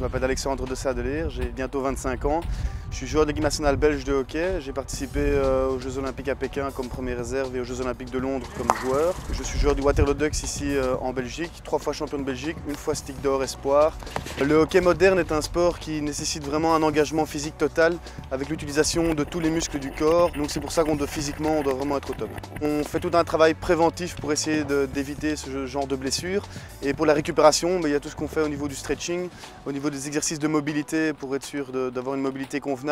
Je m'appelle Alexandre de Sadeleer, j'ai bientôt 25 ans. Je suis joueur de l'équipe nationale belge de hockey. J'ai participé aux Jeux Olympiques à Pékin comme première réserve et aux Jeux Olympiques de Londres comme joueur. Je suis joueur du Waterloo Ducks ici en Belgique, 3 fois champion de Belgique, 1 fois stick d'or espoir. Le hockey moderne est un sport qui nécessite vraiment un engagement physique total avec l'utilisation de tous les muscles du corps. Donc c'est pour ça qu'on doit physiquement, on doit vraiment être au top. On fait tout un travail préventif pour essayer d'éviter ce genre de blessures. Et pour la récupération, il y a tout ce qu'on fait au niveau du stretching, au niveau des exercices de mobilité pour être sûr d'avoir une mobilité convenable.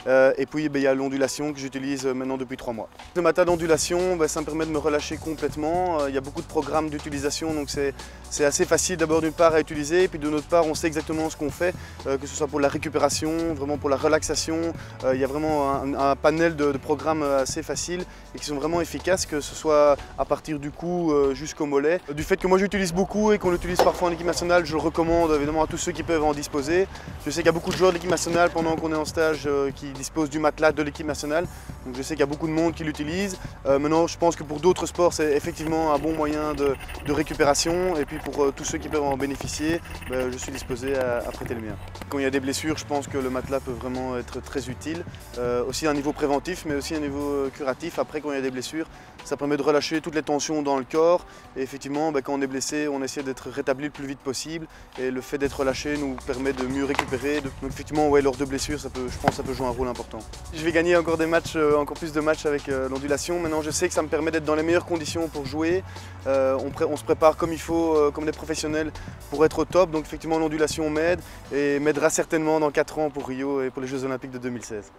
Et puis il y a l'ondulation que j'utilise maintenant depuis 3 mois. Le matin d'ondulation, ça me permet de me relâcher complètement. Il y a beaucoup de programmes d'utilisation, donc c'est assez facile d'abord d'une part à utiliser, et puis de notre part on sait exactement ce qu'on fait, que ce soit pour la récupération, vraiment pour la relaxation. Il y a vraiment un panel de programmes assez faciles et qui sont vraiment efficaces, que ce soit à partir du cou jusqu'au mollet. Du fait que moi j'utilise beaucoup et qu'on l'utilise parfois en équipe nationale, je le recommande évidemment à tous ceux qui peuvent en disposer. Je sais qu'il y a beaucoup de joueurs de l'équipe nationale pendant qu'on est en stage qui disposent du matelas de l'équipe nationale, donc je sais qu'il y a beaucoup de monde qui l'utilise. Maintenant je pense que pour d'autres sports c'est effectivement un bon moyen de récupération, et puis pour tous ceux qui peuvent en bénéficier, je suis disposé à prêter le mien. Quand il y a des blessures, je pense que le matelas peut vraiment être très utile, aussi à un niveau préventif mais aussi à un niveau curatif. Après, quand il y a des blessures, ça permet de relâcher toutes les tensions dans le corps, et effectivement quand on est blessé, on essaie d'être rétabli le plus vite possible, et le fait d'être relâché nous permet de mieux récupérer. Donc effectivement lors de blessures, je pense que ça peut jouer un rôle important. Je vais gagner encore des matchs, encore plus de matchs avec l'ondulation. Maintenant je sais que ça me permet d'être dans les meilleures conditions pour jouer. On se prépare comme il faut, comme des professionnels, pour être au top. Donc effectivement l'ondulation m'aide et m'aidera certainement dans 4 ans pour Rio et pour les Jeux Olympiques de 2016.